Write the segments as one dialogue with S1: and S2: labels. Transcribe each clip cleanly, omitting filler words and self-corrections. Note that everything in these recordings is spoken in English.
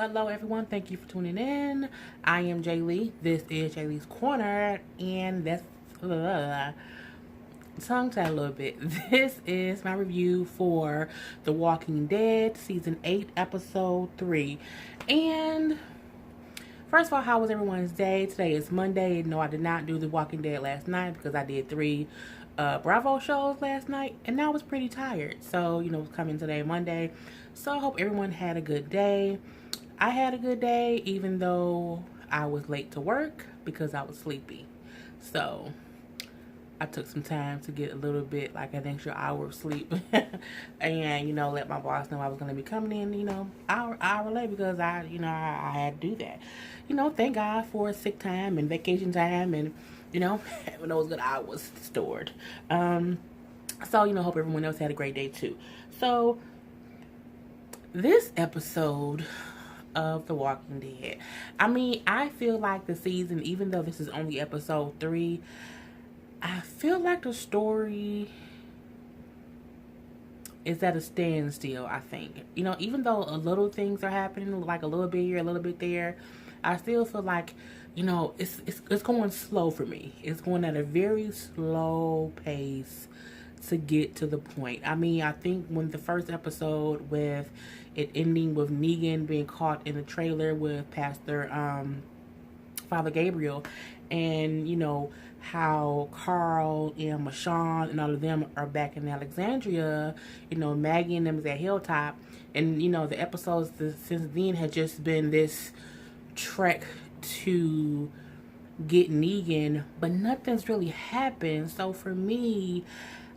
S1: Hello, everyone. Thank you for tuning in. I am Jay Lee. This is Jay Lee's Corner, and that's tongue tied a little bit. This is my review for The Walking Dead, Season 8, Episode 3. And first of all, how was everyone's day? Today is Monday. No, I did not do The Walking Dead last night because I did 3 Bravo shows last night, and I was pretty tired. So, it's coming today, Monday. So I hope everyone had a good day. I had a good day, even though I was late to work because I was sleepy. So I took some time to get a little bit, like an extra hour of sleep, and let my boss know I was going to be coming in, hour late because I had to do that. Thank God for sick time and vacation time, and having those good hours stored. So hope everyone else had a great day too. So this episode of The Walking Dead, I feel like the season, even though this is only episode 3, I feel like the story is at a standstill, I think. Even though a little things are happening, like a little bit here, a little bit there, I still feel like, it's going slow for me. It's going at a very slow pace to get to the point. I think when the first episode with it ending with Negan being caught in the trailer with Pastor Father Gabriel, and how Carl and Michonne and all of them are back in Alexandria, Maggie and them is at Hilltop, and the episodes since then had just been this trek to get Negan, but nothing's really happened. So for me,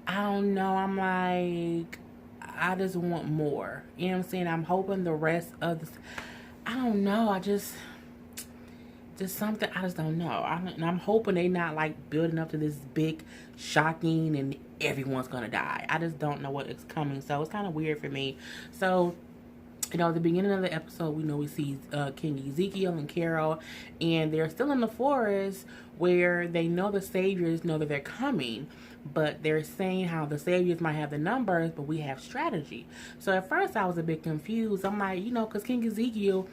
S1: I don't know, I'm like, I just want more. You know what I'm saying? I'm hoping the rest of this, I don't know, just something, I just don't know. I'm hoping they not like building up to this big, shocking, and everyone's gonna die. I just don't know what is coming, so it's kind of weird for me. So, at the beginning of the episode, we see King Ezekiel and Carol, and they're still in the forest where they know the saviors know that they're coming, but they're saying how the saviors might have the numbers, but we have strategy. So at first I was a bit confused. I'm like, because King Ezekiel,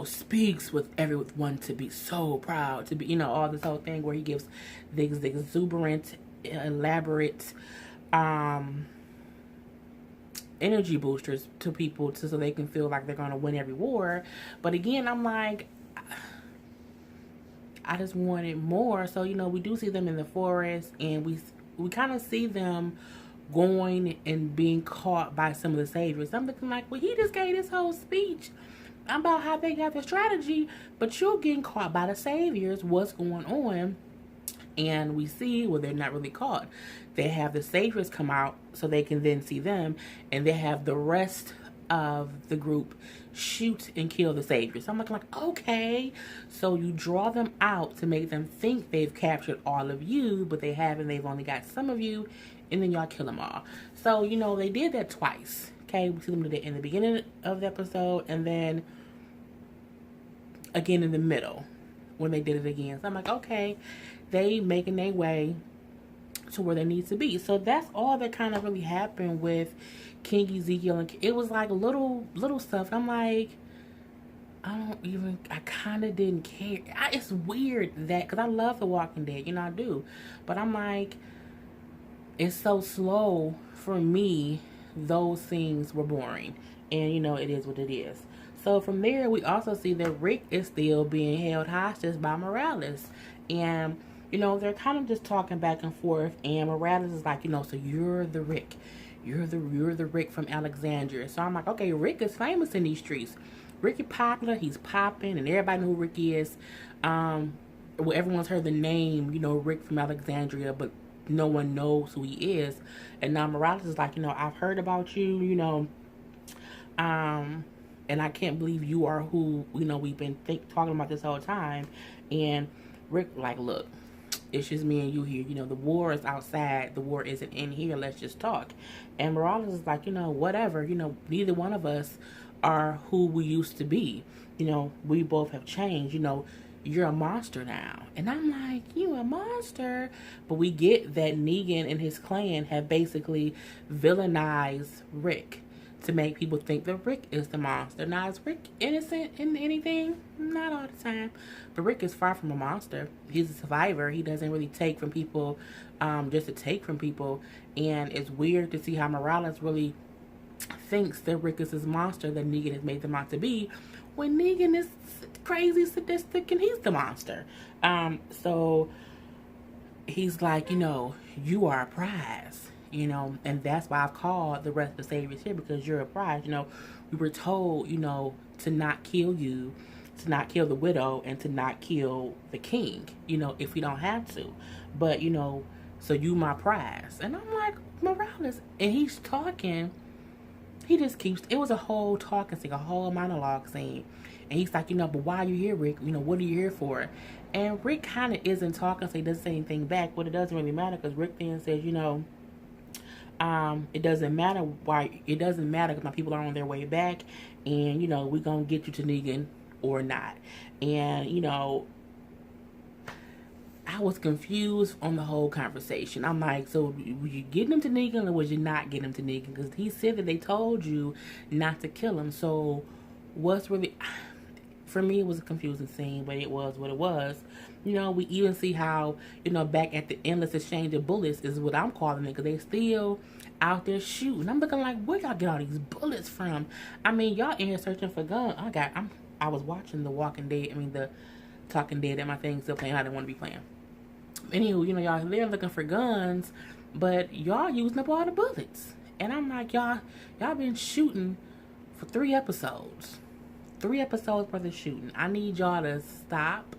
S1: speaks with everyone to be so proud, to be, all this whole thing where he gives these exuberant, elaborate, energy boosters to people so they can feel like they're going to win every war. But again, I'm like, I just wanted more. So, we do see them in the forest, and we kind of see them going and being caught by some of the saviors. I'm looking like, well, he just gave this whole speech about how they got the strategy, but you're getting caught by the saviors. What's going on? And we see, well, they're not really caught. They have the saviors come out so they can then see them, and they have the rest of the group shoot and kill the saviors. So I'm like, okay, so you draw them out to make them think they've captured all of you, but they haven't. They've only got some of you, and then y'all kill them all. So, they did that twice. Okay, we see them in the beginning of the episode, and then again in the middle when they did it again. So I'm like, okay, they making their way to where they need to be. So that's all that kind of really happened with King Ezekiel, and it was like little stuff. I'm like, I kind of didn't care. It's weird that, because I love The Walking Dead, I do, but I'm like, it's so slow for me. Those things were boring, and it is what it is. So from there, we also see that Rick is still being held hostage by Morales, and they're kind of just talking back and forth, and Morales is like, so you're the Rick. You're the Rick from Alexandria. So I'm like, okay, Rick is famous in these streets. Rick is popular, he's popping, and everybody know who Rick is. Well, everyone's heard the name, Rick from Alexandria, but no one knows who he is. And now Morales is like, I've heard about you, and I can't believe you are who, we've been talking about this whole time. And Rick like, look, it's just me and you here. The war is outside. The war isn't in here. Let's just talk. And Morales is like, whatever. Neither one of us are who we used to be. We both have changed. You're a monster now. And I'm like, you a monster? But we get that Negan and his clan have basically villainized Rick. to make people think that Rick is the monster. Now, is Rick innocent in anything? Not all the time. But Rick is far from a monster. He's a survivor. He doesn't really take from people just to take from people. And it's weird to see how Morales really thinks that Rick is this monster that Negan has made them out to be, when Negan is crazy, sadistic, and he's the monster. So he's like, you are a prize, and that's why I've called the rest of the saviors here, because you're a prize. We were told, to not kill you, to not kill the widow, and to not kill the king, if we don't have to. But, so you my prize. And I'm like, Morales, and he's talking. He just keeps, it was a whole talking scene, a whole monologue scene. And he's like, but why are you here, Rick? What are you here for? And Rick kind of isn't talking, so he doesn't say anything back. But it doesn't really matter, because Rick then says, it doesn't matter why, it doesn't matter because my people are on their way back. And, we're going to get you to Negan or not. And, I was confused on the whole conversation. I'm like, so were you getting him to Negan or was you not getting him to Negan? Because he said that they told you not to kill him. So what's really... For me, it was a confusing scene, but it was what it was. We even see how, back at the endless exchange of bullets is what I'm calling it, because they still out there shooting. I'm looking like, where y'all get all these bullets from? I mean, y'all in here searching for guns. I was watching The Walking Dead. The Talking Dead, and my thing still playing. I didn't want to be playing. Anywho, y'all they're looking for guns, but y'all using up all the bullets. And I'm like, y'all been shooting for 3 episodes. 3 episodes worth of shooting. I need y'all to stop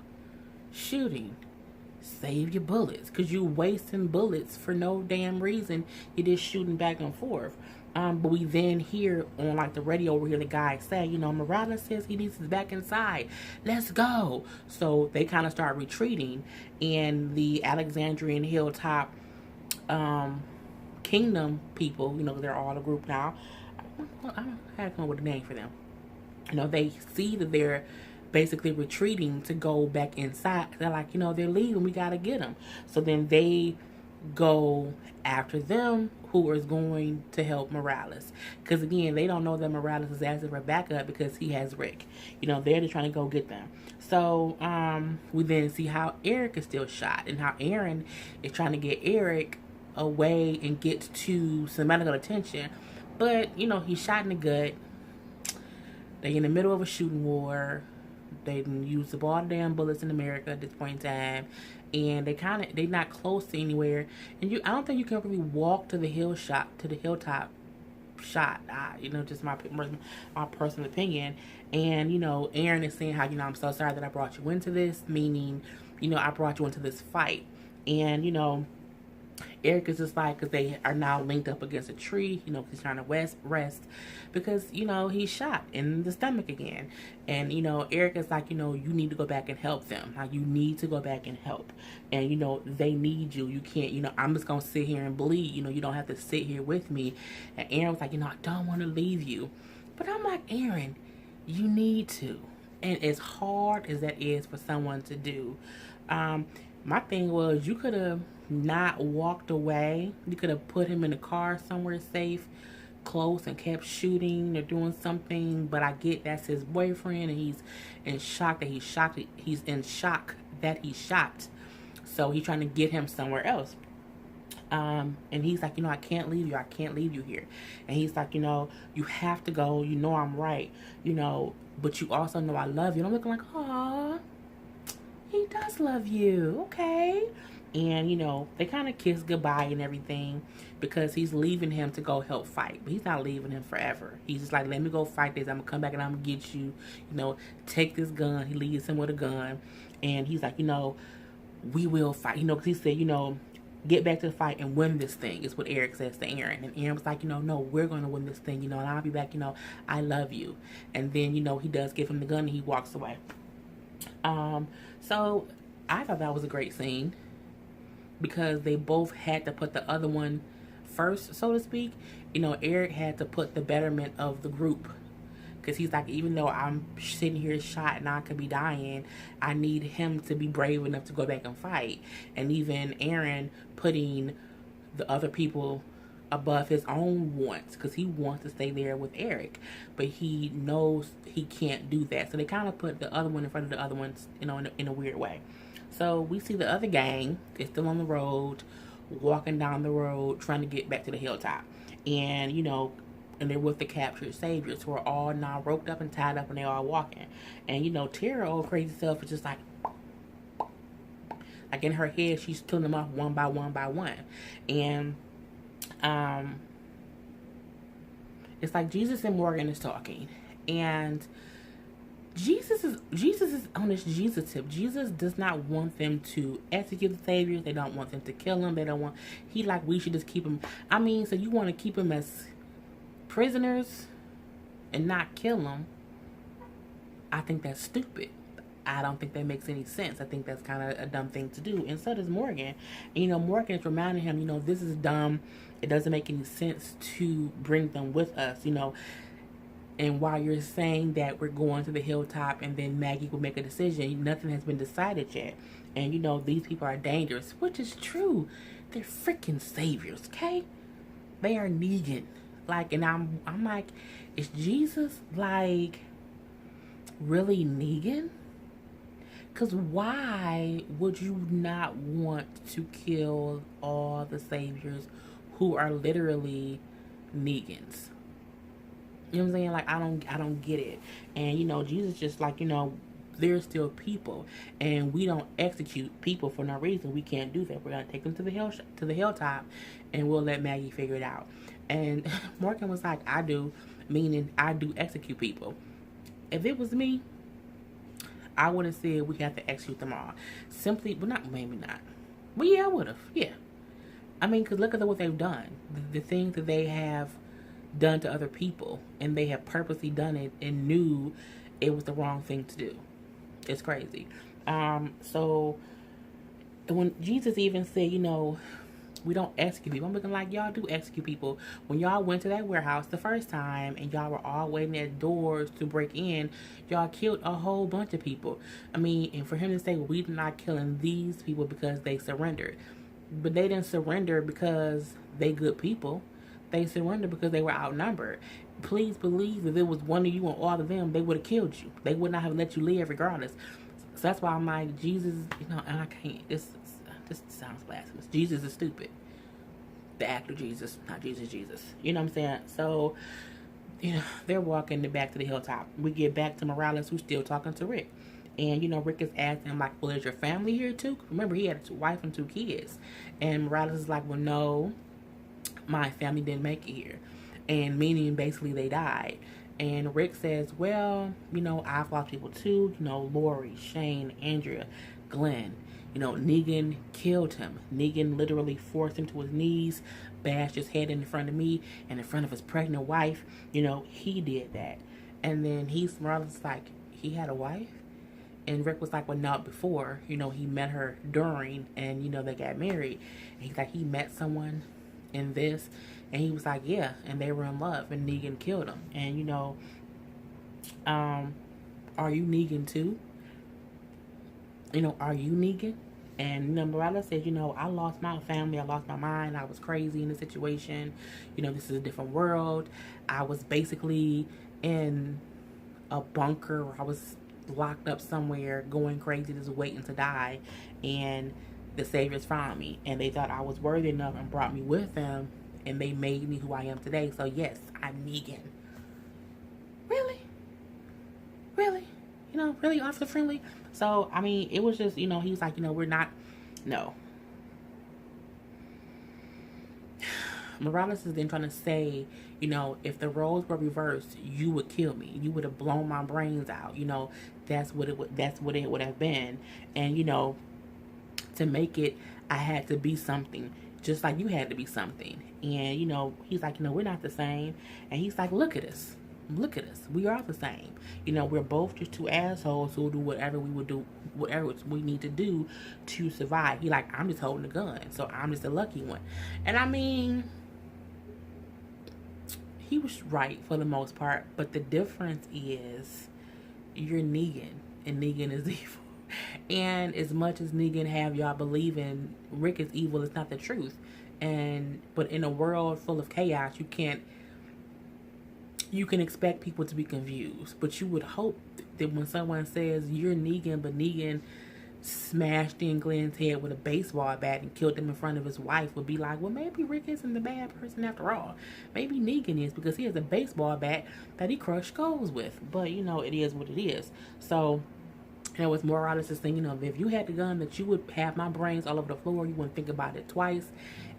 S1: shooting. Save your bullets, because you wasting bullets for no damn reason. You're just shooting back and forth. But we then hear on the radio, we hear the guy say, Morales says he needs his back inside. Let's go. So they kind of start retreating, and the Alexandrian Hilltop Kingdom people, they're all a group now. I had to come up with a name for them. They see that they're basically retreating to go back inside. They're like, they're leaving. We got to get them. So then they go after them, who is going to help Morales. Because again, they don't know that Morales is asking for backup because he has Rick. They're just trying to go get them. So we then see how Eric is still shot, and how Aaron is trying to get Eric away and get to some medical attention. But, he's shot in the gut. They're in the middle of a shooting war. They didn't use up all the damn bullets in America at this point in time. And they're not close to anywhere. And I don't think you can really walk to the hilltop shot. Just my personal opinion. And, Aaron is saying how, I'm so sorry that I brought you into this. Meaning, I brought you into this fight. And, Eric is just like, because they are now linked up against a tree, he's trying to rest because, he's shot in the stomach again. And, Eric is like, you need to go back and help them. Like, you need to go back and help. And, they need you. You can't, I'm just going to sit here and bleed. You don't have to sit here with me. And Aaron was like, I don't want to leave you. But I'm like, Aaron, you need to. And as hard as that is for someone to do, my thing was, you could have not walked away. You could have put him in a car somewhere safe, close, and kept shooting or doing something. But I get that's his boyfriend, and he's in shock that he's shocked. He's in shock that he's shot. So he's trying to get him somewhere else. And he's like, I can't leave you. I can't leave you here. And he's like, you have to go. I'm right. But you also know I love you. And I'm looking like, aw, he does love you. Okay. And, they kind of kiss goodbye and everything, because he's leaving him to go help fight. But he's not leaving him forever. He's just like, let me go fight this. I'm going to come back and I'm going to get you. Take this gun. He leaves him with a gun. And he's like, we will fight. Because he said, get back to the fight and win this thing, is what Eric says to Aaron. And Aaron was like, no, we're going to win this thing, and I'll be back, I love you. And then, he does give him the gun and he walks away. So I thought that was a great scene, because they both had to put the other one first, so to speak. Eric had to put the betterment of the group, because he's like, even though I'm sitting here shot and I could be dying, I need him to be brave enough to go back and fight. And even Aaron putting the other people above his own wants because he wants to stay there with Eric, but he knows he can't do that. So they kind of put the other one in front of the other ones, in a weird way. So we see the other gang is still on the road, walking down the road, trying to get back to the hilltop, and and they're with the captured saviors who are all now roped up and tied up, and they're all walking. And Tara, old crazy self, is just like in her head, she's killing them off one by one by one, and it's like Jesus and Morgan is talking, and Jesus is on this Jesus tip. Jesus does not want them to execute the saviors. They don't want them to kill them. They don't want. We should just keep them. I mean, so you want to keep them as prisoners and not kill them? I think that's stupid. I don't think that makes any sense. I think that's kind of a dumb thing to do. And so does Morgan. And, Morgan is reminding him, this is dumb. It doesn't make any sense to bring them with us, And while you're saying that we're going to the hilltop and then Maggie will make a decision, nothing has been decided yet. And, these people are dangerous, which is true. They're freaking saviors, okay? They are Negan. And I'm like, is Jesus, really Negan? Because why would you not want to kill all the saviors who are literally Negans? You know what I'm saying? I don't get it. And, Jesus just they're still people. And we don't execute people for no reason. We can't do that. We're going to take them to the hilltop, and we'll let Maggie figure it out. And Morgan was like, I do, meaning I do execute people. If it was me, I would have said we have to execute them all. Simply, maybe not. Well, yeah, I would have. Yeah. I mean, because look at what they've done. The things that they have done to other people, and they have purposely done it and knew it was the wrong thing to do. It's crazy. So when Jesus even said, we don't execute people, I'm looking like y'all do execute people. When y'all went to that warehouse the first time and y'all were all waiting at doors to break in, y'all killed a whole bunch of people. I mean, and for him to say, we're not killing these people because they surrendered. But they didn't surrender because they good people. They surrendered because they were outnumbered. Please believe if it was one of you and all of them, they would have killed you. They would not have let you live regardless. So that's why I'm like, Jesus, and I can't. This sounds blasphemous. Jesus is stupid. The actor Jesus, not Jesus. You know what I'm saying? So, they're walking back to the hilltop. We get back to Morales, who's still talking to Rick. And, Rick is asking him, well, is your family here too? Remember, he had a wife and 2 kids. And Morales is like, well, no, my family didn't make it here. And meaning basically they died. And Rick says, well, I've lost people too. Lori, Shane, Andrea, Glenn. Negan killed him. Negan literally forced him to his knees, bashed his head in front of me and in front of his pregnant wife. He did that. And then Morales like, he had a wife? And Rick was like, well, not before. He met her during, and, they got married. And he's like, he met someone in this. And he was like, yeah. And they were in love, and Negan killed him. And, are you Negan too? Are you Negan? And, Morales says, I lost my family. I lost my mind. I was crazy in the situation. This is a different world. I was basically in a bunker, or I was locked up somewhere going crazy, just waiting to die. And the Saviors found me. And they thought I was worthy enough and brought me with them. And they made me who I am today. So, yes, I'm Negan. Really? Really officer friendly? So, I mean, it was just, he was like, we're not, no. Morales is then trying to say, if the roles were reversed, you would kill me. You would have blown my brains out. That's what it would have been. And, to make it, I had to be something, just like you had to be something. And, he's like, we're not the same. And he's like, look at us. We are the same. We're both just 2 assholes who will do whatever we need to do to survive. He like, I'm just holding a gun, so I'm just a lucky one. And I mean, he was right for the most part, but the difference is you're Negan, and Negan is evil. And as much as Negan have y'all believing Rick is evil, it's not the truth. But in a world full of chaos, you can expect people to be confused. But you would hope that when someone says you're Negan, but Negan smashed in Glenn's head with a baseball bat and killed him in front of his wife, would be like, well, maybe Rick isn't the bad person after all. Maybe Negan is, because he has a baseball bat that he crushed skulls with. But, it is what it is. So, with Morales' thing, if you had the gun, that you would have my brains all over the floor, you wouldn't think about it twice.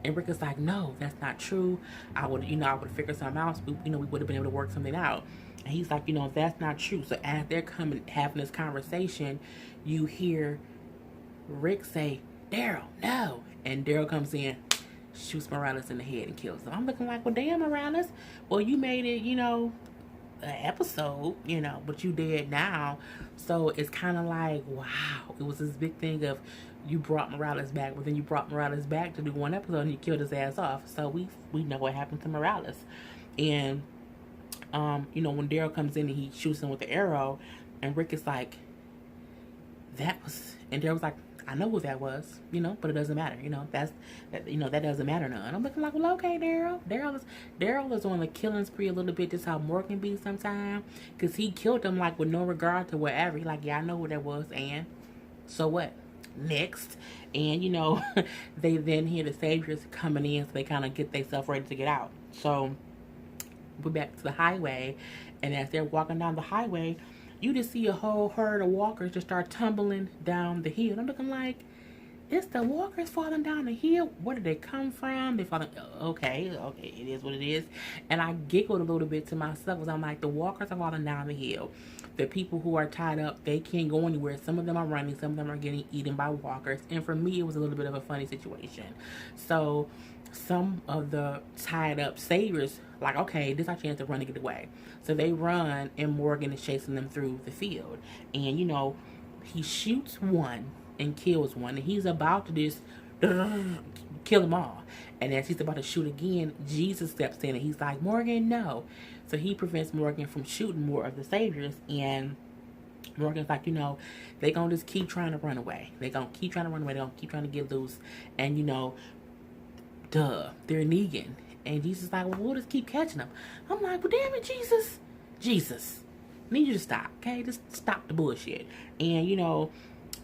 S1: And Rick is like, no, that's not true. I would figure something out. We would have been able to work something out. And he's like, that's not true. So as they're having this conversation, you hear Rick say, Daryl, no. And Daryl comes in, shoots Morales in the head and kills him. I'm looking like, well, damn, Morales. Well, you made it, an episode, but you dead now. So it's kind of like, wow. It was this big thing of, you brought Morales back, but then you brought Morales back to do one episode and you killed his ass off. So we know what happened to Morales. And, when Daryl comes in and he shoots him with the arrow, and Rick is like, and Daryl's like, I know who that was, but it doesn't matter, that doesn't matter none. I'm looking like, well, okay, Daryl. Daryl is on a killing spree a little bit, just how Morgan be sometimes, because he killed him like with no regard to whatever. He like, yeah, I know who that was, and so what? Next. And they then hear the Saviors coming in, so they kind of get themselves ready to get out. So we're back to the highway, and as they're walking down the highway, you just see a whole herd of walkers just start tumbling down the hill. I'm looking like, it's the walkers falling down the hill. Where did they come from? They falling. Okay, it is what it is. And I giggled a little bit to myself, because I'm like, the walkers are falling down the hill. The people who are tied up, they can't go anywhere. Some of them are running, some of them are getting eaten by walkers. And for me, it was a little bit of a funny situation. So some of the tied up saviors, like, okay, this is our chance to run and get away. So they run, and Morgan is chasing them through the field. And, he shoots one and kills one. And he's about to just kill them all. And as he's about to shoot again, Jesus steps in and he's like, Morgan, no. So he prevents Morgan from shooting more of the saviors. And Morgan's like, they gonna just keep trying to run away. They gonna keep trying to run away. They gonna keep trying to get loose. And, they're Negan. And Jesus is like, well, we'll just keep catching them. I'm like, well, damn it, Jesus, need you to stop, okay? Just stop the bullshit. And,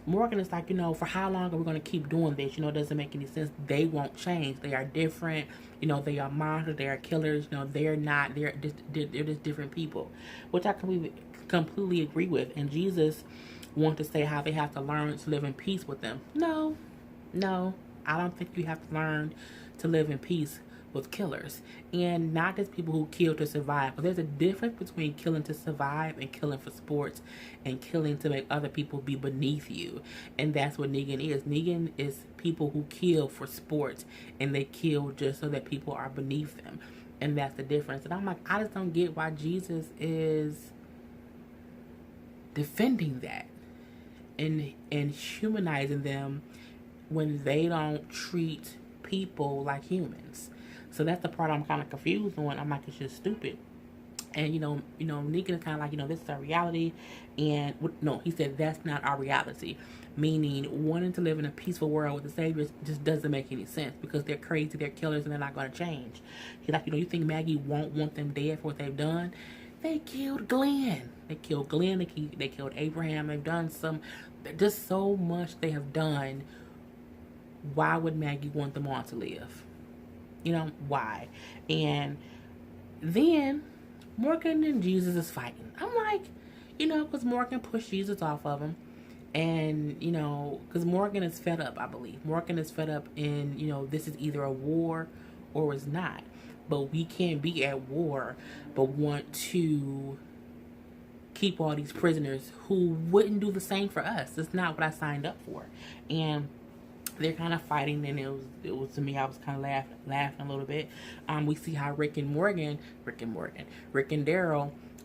S1: Morgan is like, for how long are we going to keep doing this? It doesn't make any sense. They won't change. They are different. They are monsters. They are killers. They're not. They're just different people, which I completely agree with. And Jesus wants to say how they have to learn to live in peace with them. No, I don't think you have to learn to live in peace with killers, and not just people who kill to survive. But there's a difference between killing to survive and killing for sports, and killing to make other people be beneath you. And that's what Negan is. Negan is people who kill for sports, and they kill just so that people are beneath them. And that's the difference. And I'm like, I just don't get why Jesus is defending that and humanizing them when they don't treat people like humans. So that's the part I'm kind of confused on. I'm like, it's just stupid. And, Negan is kind of like, this is our reality. And, no, he said that's not our reality. Meaning, wanting to live in a peaceful world with the Saviors just doesn't make any sense. Because they're crazy, they're killers, and they're not going to change. He's like, you think Maggie won't want them dead for what they've done? They killed Glenn. They killed Abraham. They've done just so much they have done. Why would Maggie want them all to live? Why? And then Morgan and Jesus is fighting. I'm like, because Morgan pushed Jesus off of him. And, because Morgan is fed up, I believe. Morgan is fed up in, this is either a war or it's not. But we can't be at war but want to keep all these prisoners who wouldn't do the same for us. That's not what I signed up for. And they're kind of fighting, and it was to me, I was kind of laughing a little bit. We see how Rick and Daryl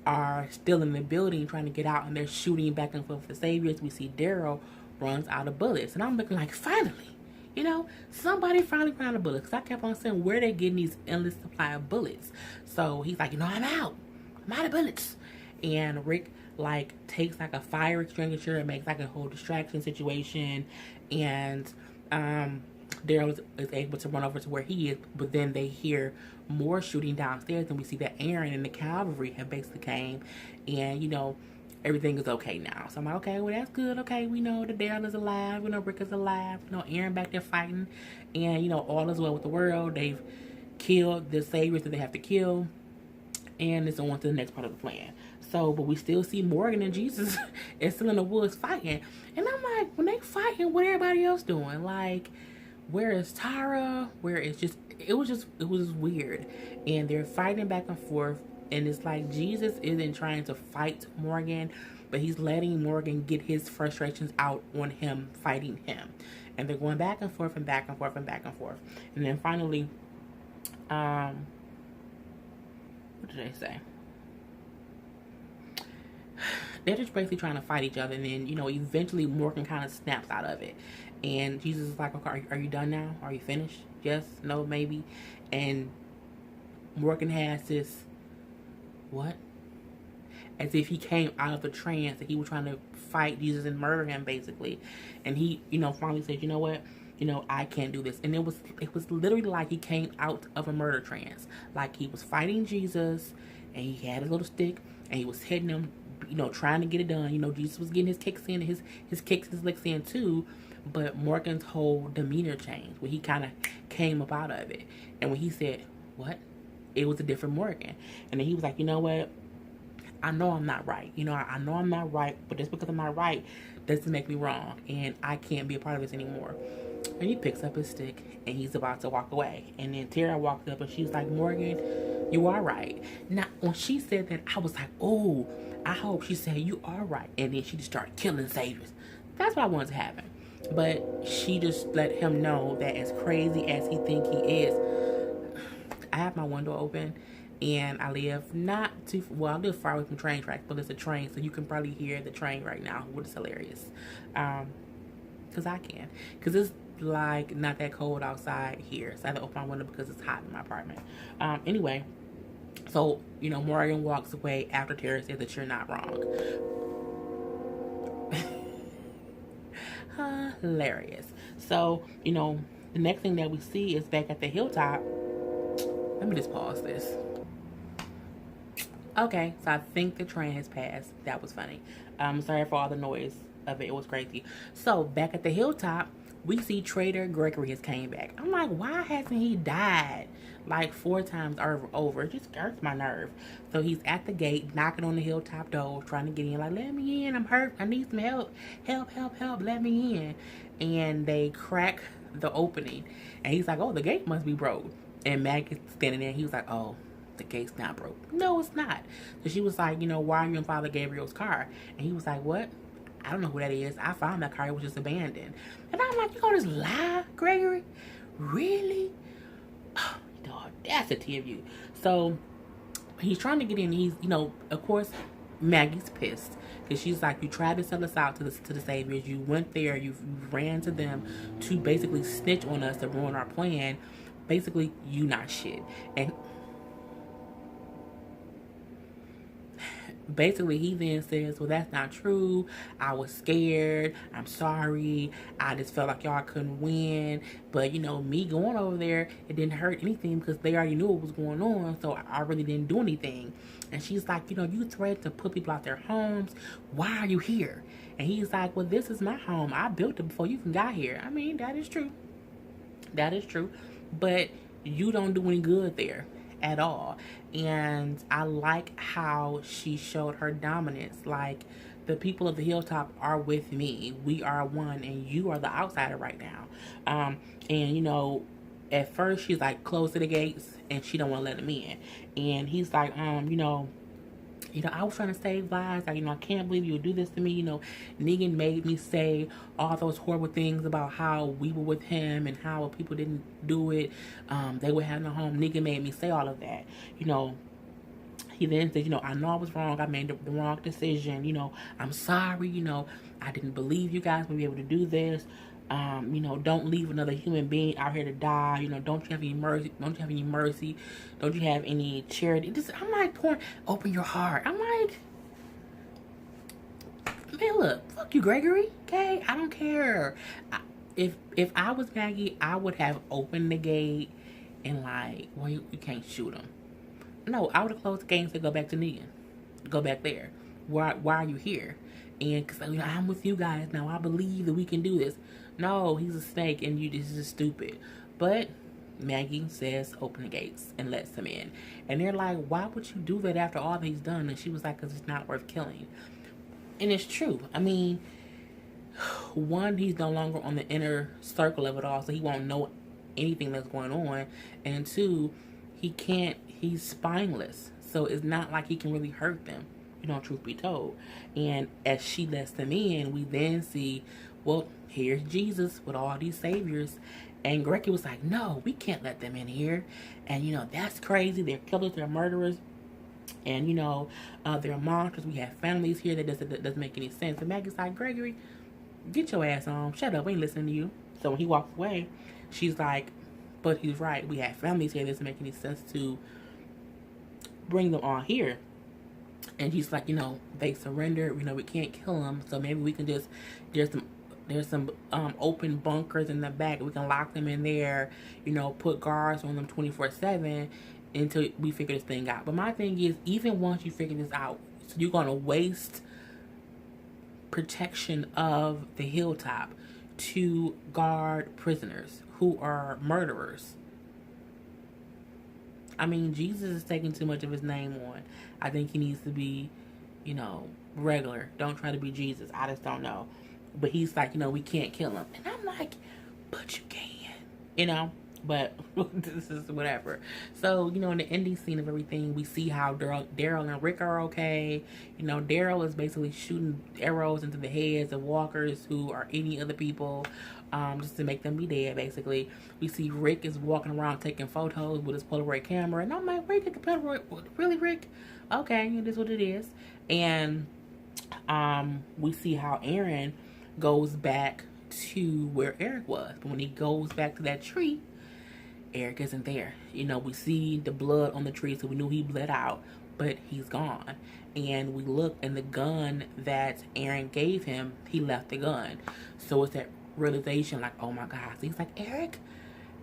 S1: are still in the building trying to get out, and they're shooting back and forth with the Saviors. We see Daryl runs out of bullets, and I'm looking like, finally, somebody finally ran out of bullets. Because I kept on saying, where they getting these endless supply of bullets? So he's like, I'm out of bullets. And Rick takes a fire extinguisher and makes a whole distraction situation, and Daryl is able to run over to where he is, but then they hear more shooting downstairs, and we see that Aaron and the cavalry have basically came, and everything is okay now. So I'm like, okay, well that's good. Okay, we know that Daryl is alive. We know Rick is alive. Aaron back there fighting, and all is well with the world. They've killed the saviors that they have to kill, and it's on to the next part of the plan. So, but we still see Morgan and Jesus is still in the woods fighting, and I'm like, when they fighting, what everybody else doing? Like, where is Tara? Where is it was weird, and they're fighting back and forth. And it's like Jesus isn't trying to fight Morgan, but he's letting Morgan get his frustrations out on him fighting him. And they're going back and forth and back and forth and back and forth. And then finally, what did they say? They're just basically trying to fight each other. And then, eventually Morgan kind of snaps out of it. And Jesus is like, okay, are you done now? Are you finished? Yes? No? Maybe? And Morgan has this... What? As if he came out of the trance that he was trying to fight Jesus and murder him, basically. And he, finally said, you know what? I can't do this. And it was literally like he came out of a murder trance. Like he was fighting Jesus, and he had his little stick, and he was hitting him, trying to get it done. Jesus was getting his kicks in, his kicks, his licks in too. But Morgan's whole demeanor changed when he kind of came up out of it. And when he said, what? It was a different Morgan. And then he was like, you know what? I know I'm not right. I know I'm not right, but just because I'm not right doesn't make me wrong. And I can't be a part of this anymore. And he picks up his stick and he's about to walk away. And then Tara walked up and she was like, Morgan, you are right. Now, when she said that, I was like, oh, I hope she said you are right. And then she just started killing saviors. That's what I wanted to happen. But she just let him know that as crazy as he think he is, I have my window open, and I live not too well. I live far away from train tracks, but it's a train, so you can probably hear the train right now, which is hilarious. Cause I can, cause it's like not that cold outside here, so I have to open my window because it's hot in my apartment. Anyway, so Morgan walks away after Tara says that you're not wrong. Hilarious. So the next thing that we see is back at the hilltop. Let me just pause this. Okay, so I think the train has passed. That was funny. Sorry for all the noise of it. It was crazy. So back at the hilltop, we see Trader Gregory has came back. I'm like, why hasn't he died like 4 times over? It just hurts my nerve. So he's at the gate, knocking on the hilltop door, trying to get in. Like, let me in. I'm hurt. I need some help. Help. Let me in. And they crack the opening. And he's like, oh, the gate must be broke. And Mag is standing there. He was like, oh, the gate's not broke. No, it's not. So she was like, why are you in Father Gabriel's car? And he was like, what? I don't know who that is. I found that car. It was just abandoned. And I'm like, you gonna just lie, Gregory? Really? Oh, the audacity of you. So he's trying to get in. He's, of course, Maggie's pissed. Because she's like, you tried to sell us out to the saviors. You went there. You ran to them to basically snitch on us to ruin our plan. Basically, you not shit. And basically he then says, well, that's not true. I was scared. I'm sorry. I just felt like y'all couldn't win. But me going over there, it didn't hurt anything because they already knew what was going on. So I really didn't do anything. And she's like, you threatened to put people out their homes. Why are you here? And he's like, well, this is my home. I built it before you even got here. I mean, that is true. That is true. But you don't do any good there at all. And I like how she showed her dominance. Like, the people of the hilltop are with me. We are one, and you are the outsider right now. And at first she's like, close to the gates, and she don't want to let him in. And he's like, I was trying to save lives. Like, I can't believe you would do this to me. Negan made me say all those horrible things about how we were with him and how people didn't do it. They were having a home. Negan made me say all of that. He then said, I know I was wrong. I made the wrong decision. I'm sorry. I didn't believe you guys would be able to do this. Don't leave another human being out here to die. Don't you have any mercy? Don't you have any mercy? Don't you have any charity? I'm like, open your heart. I'm like, man, look, fuck you, Gregory. Okay, I don't care. if I was Maggie, I would have opened the gate and like, well, you can't shoot him. No, I would have closed the gate and said, go back to Negan. Go back there. Why are you here? And because I'm with you guys now, I believe that we can do this. No, he's a snake, and this is stupid. But Maggie says, open the gates and lets them in. And they're like, why would you do that after all that he's done? And she was like, because it's not worth killing. And it's true. I mean, one, he's no longer on the inner circle of it all, so he won't know anything that's going on. And two, he's spineless. So it's not like he can really hurt them, truth be told. And as she lets them in, we then see, well, here's Jesus with all these saviors. And Grecky was like, no, we can't let them in here. And, that's crazy. They're killers, they're murderers. And, they're monsters. We have families here. That doesn't make any sense. And Maggie's like, Gregory, get your ass on. Shut up. We ain't listening to you. So when he walks away, she's like, but he's right. We have families here. It doesn't make any sense to bring them on here. And he's like, they surrendered. We can't kill them. So maybe we can just, there's some open bunkers in the back. We can lock them in there, put guards on them 24/7 until we figure this thing out. But my thing is, even once you figure this out, so you're going to waste protection of the hilltop to guard prisoners who are murderers. I mean, Jesus is taking too much of his name on. I think he needs to be, regular. Don't try to be Jesus. I just don't know. But he's like, we can't kill him. And I'm like, but you can, But this is whatever. So, in the ending scene of everything, we see how Daryl and Rick are okay. Daryl is basically shooting arrows into the heads of walkers who are eating other people, just to make them be dead, basically. We see Rick is walking around taking photos with his Polaroid camera. And I'm like, where you take a Polaroid? Really, Rick? Okay, it is what it is. And we see how Aaron goes back to where Eric was. But when he goes back to that tree, Eric isn't there. We see the blood on the tree, so we knew he bled out, but he's gone. And we look, and the gun that Aaron gave him, he left the gun. So it's that realization, like, oh my God. So he's like, Eric.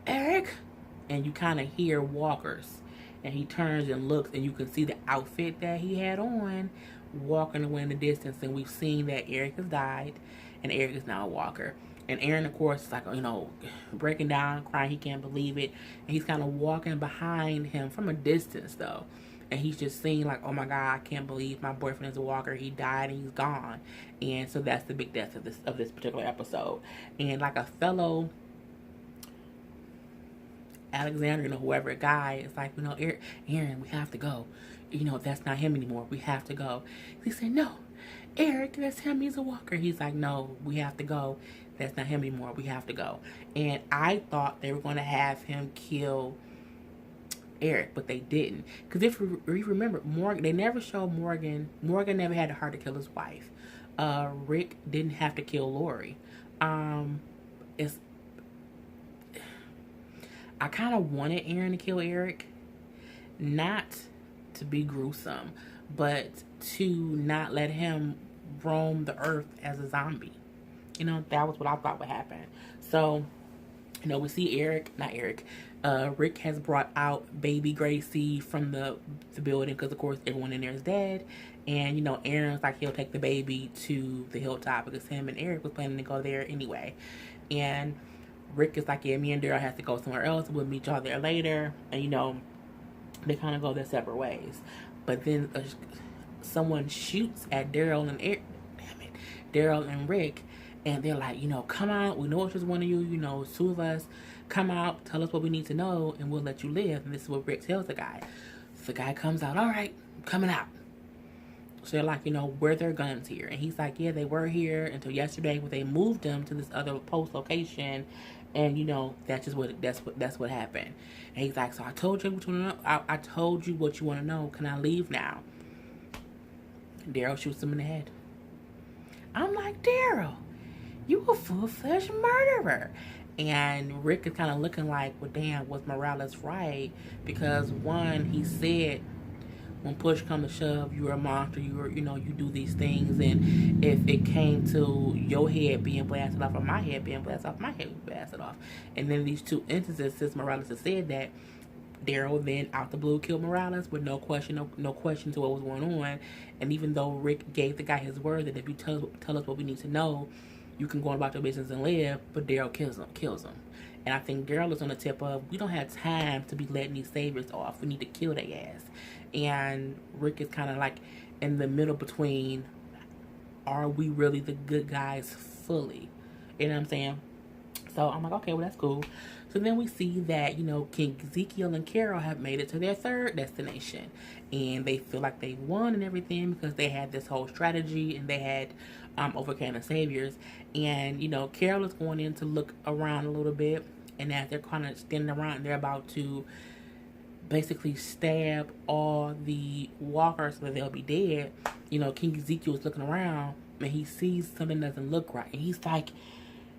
S1: And you kind of hear walkers. And he turns and looks, and you can see the outfit that he had on walking away in the distance. And we've seen that Eric has died, and Eric is now a walker. And Aaron, of course, is like, breaking down, crying. He can't believe it. And he's kind of walking behind him from a distance, though. And he's just seeing, like, oh, my God, I can't believe my boyfriend is a walker. He died and he's gone. And so that's the big death of this particular episode. And like a fellow Alexander, whoever, guy, is like, Aaron, we have to go. That's not him anymore. We have to go. He said, no, Eric, that's him. He's a walker. He's like, no, we have to go. That's not him anymore. We have to go. And I thought they were going to have him kill Eric, but they didn't. Because if we remember, Morgan, they never showed Morgan. Morgan never had the heart to kill his wife. Rick didn't have to kill Lori. I kind of wanted Aaron to kill Eric. Not to be gruesome, but to not let him roam the earth as a zombie. That was what I thought would happen. So, we see Rick has brought out baby Gracie from the building because, of course, everyone in there is dead. And, Aaron's like, he'll take the baby to the hilltop because him and Eric was planning to go there anyway. And Rick is like, yeah, me and Daryl have to go somewhere else. We'll meet y'all there later. And, they kind of go their separate ways. But then someone shoots at Daryl and Eric. Damn it. Daryl and Rick. And they're like, come out. We know it's just one of you. It's two of us. Come out. Tell us what we need to know. And we'll let you live. And this is what Rick tells the guy. So the guy comes out. All right. I'm coming out. So they're like, where their guns here? And he's like, yeah, they were here until yesterday. But they moved them to this other post location. And, that's what happened. And he's like, so I told you what you want to know. I told you what you want to know. Can I leave now? Daryl shoots him in the head. I'm like, Daryl, you a full-fledged murderer. And Rick is kind of looking like, well, damn, was Morales right? Because one, he said when push comes to shove, you're a monster. You do these things, and if it came to your head being blasted off or my head being blasted off, my head would be blasted off. And then these two instances, since Morales has said that, Daryl then out the blue killed Morales with no question, no question to what was going on. And even though Rick gave the guy his word that if you tell us what we need to know, you can go about your business and live, but Daryl kills him. And I think Daryl is on the tip of, we don't have time to be letting these saviors off. We need to kill their ass. And Rick is kind of like in the middle between, are we really the good guys fully? You know what I'm saying? So I'm like, okay, well, that's cool. So then we see that, King Ezekiel and Carol have made it to their third destination. And they feel like they won and everything because they had this whole strategy and they had overcame the saviors. And, Carol is going in to look around a little bit. And as they're kind of standing around, they're about to basically stab all the walkers so that they'll be dead. King Ezekiel is looking around and he sees something doesn't look right. And he's like,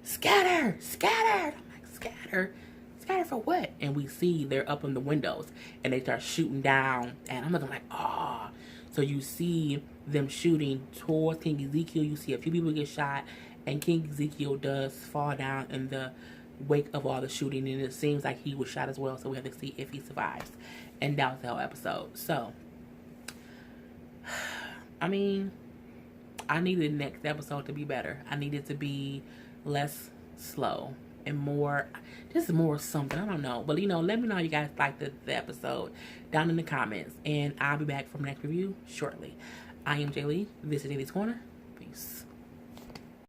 S1: scatter, scatter. I'm like, scatter? Scatter for what? And we see they're up in the windows and they start shooting down. And I'm looking like, oh. So you see them shooting towards King Ezekiel. You see a few people get shot. And King Ezekiel does fall down in the wake of all the shooting. And it seems like he was shot as well. So we have to see if he survives. And that was the whole episode. So, I mean, I needed the next episode to be better. I needed to be less slow and more something. I don't know. But, let me know how you guys liked the episode down in the comments. And I'll be back from the next review shortly. I am Jay Lee. This is Daily's Corner. Peace.